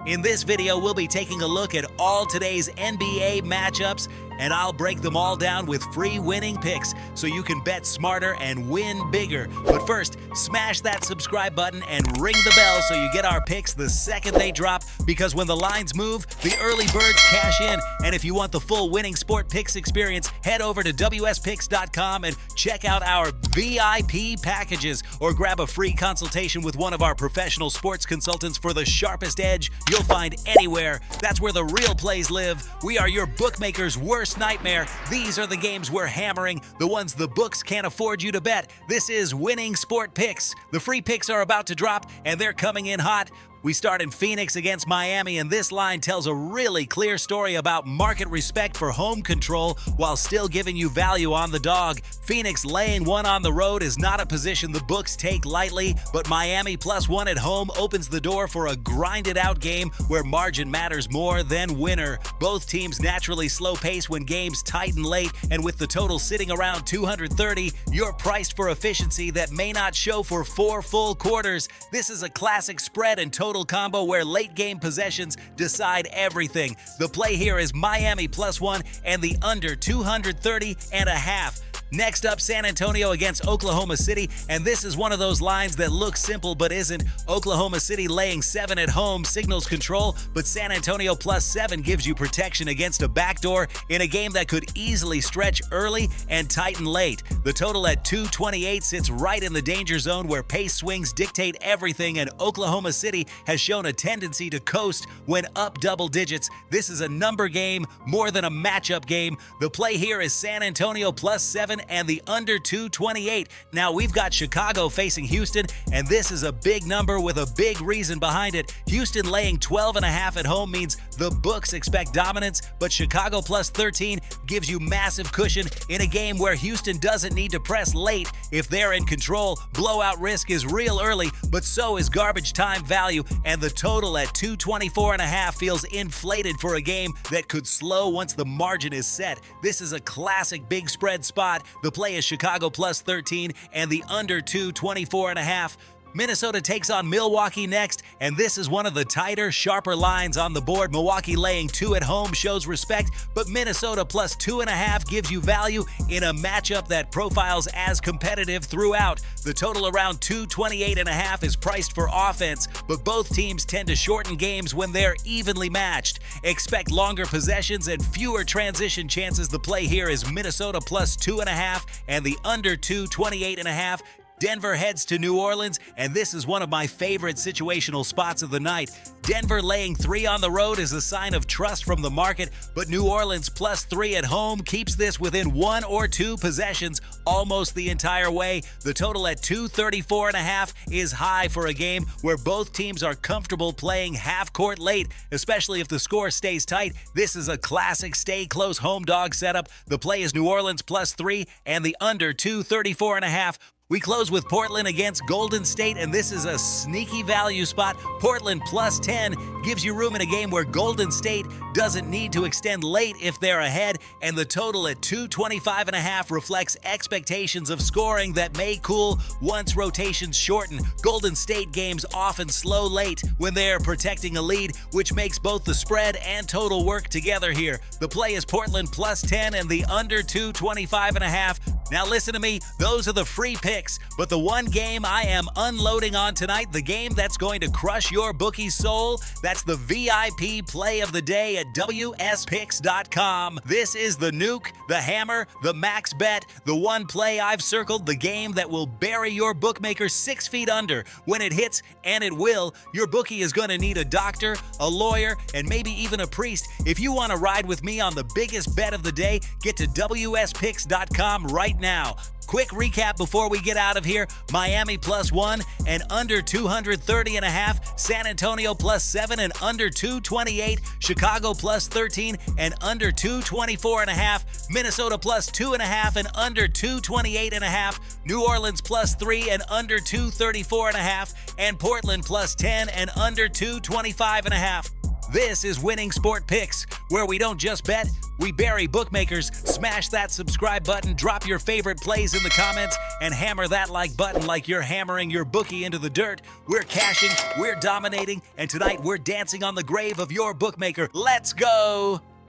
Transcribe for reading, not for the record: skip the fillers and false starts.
In this video, we'll be taking a look at all today's NBA matchups, and I'll break them all down with free winning picks so you can bet smarter and win bigger. But first, smash that subscribe button and ring the bell so you get our picks the second they drop, because when the lines move, the early birds cash in. And if you want the full winning sport picks experience, head over to wspicks.com and check out our VIP packages, or grab a free consultation with one of our professional sports consultants for the sharpest edge you'll find anywhere. That's where the real plays live. We are your bookmaker's worst nightmare. These are the games we're hammering, the ones the books can't afford you to bet. This is Winning Sport Picks. The free picks are about to drop, and they're coming in hot. We start in Phoenix against Miami, and this line tells a really clear story about market respect for home control while still giving you value on the dog. Phoenix laying one on the road is not a position the books take lightly, but Miami +1 at home opens the door for a grinded-out game where margin matters more than winner. Both teams naturally slow pace when games tighten late, and with the total sitting around 230, you're priced for efficiency that may not show for 4 full quarters. This is a classic spread and total combo where late game possessions decide everything. The play here is Miami +1 and the under 230.5. Next up, San Antonio against Oklahoma City, and this is one of those lines that looks simple but isn't. Oklahoma City laying 7 at home signals control, but San Antonio +7 gives you protection against a backdoor in a game that could easily stretch early and tighten late. The total at 228 sits right in the danger zone where pace swings dictate everything, and Oklahoma City has shown a tendency to coast when up double digits. This is a number game more than a matchup game. The play here is San Antonio +7 and the under 228. Now we've got Chicago facing Houston, and this is a big number with a big reason behind it. Houston laying 12.5 at home means the books expect dominance, but Chicago +13 gives you massive cushion in a game where Houston doesn't need to press late. If they're in control, blowout risk is real early, but so is garbage time value, and the total at 224.5 feels inflated for a game that could slow once the margin is set. This is a classic big spread spot. The play is Chicago +13 and the under 224.5. Minnesota takes on Milwaukee next, and this is one of the tighter, sharper lines on the board. Milwaukee laying 2 at home shows respect, but Minnesota +2.5 gives you value in a matchup that profiles as competitive throughout. The total around 228.5 is priced for offense, but both teams tend to shorten games when they're evenly matched. Expect longer possessions and fewer transition chances. The play here is Minnesota +2.5 and the under 228.5. Denver heads to New Orleans, and this is one of my favorite situational spots of the night. Denver laying 3 on the road is a sign of trust from the market, but New Orleans +3 at home keeps this within 1 or 2 possessions almost the entire way. The total at 234.5 is high for a game where both teams are comfortable playing half court late, especially if the score stays tight. This is a classic stay close home dog setup. The play is New Orleans +3 and the under 234.5. We close with Portland against Golden State, and this is a sneaky value spot. Portland +10 gives you room in a game where Golden State doesn't need to extend late if they're ahead, and the total at 225.5 reflects expectations of scoring that may cool once rotations shorten. Golden State games often slow late when they're protecting a lead, which makes both the spread and total work together here. The play is Portland +10 and the under 225.5. Now listen to me, those are the free picks, but the one game I am unloading on tonight, the game that's going to crush your bookie's soul, that's the VIP play of the day at wspicks.com. This is the nuke, the hammer, the max bet, the one play I've circled, the game that will bury your bookmaker 6 feet under. When it hits, and it will, your bookie is going to need a doctor, a lawyer, and maybe even a priest. If you want to ride with me on the biggest bet of the day, get to wspicks.com right now. Quick recap before we get out of here. Miami +1 and under 230.5. San Antonio +7 and under 228. Chicago +13 and under 224.5. Minnesota +2.5 and under 228.5. New Orleans +3 and under 234.5. And Portland +10 and under 225.5. This is Winning Sport Picks, where we don't just bet, We bury bookmakers. Smash that subscribe button, drop your favorite plays in the comments, and hammer that like button like you're hammering your bookie into the dirt. We're cashing, we're dominating, and tonight we're dancing on the grave of your bookmaker. Let's go!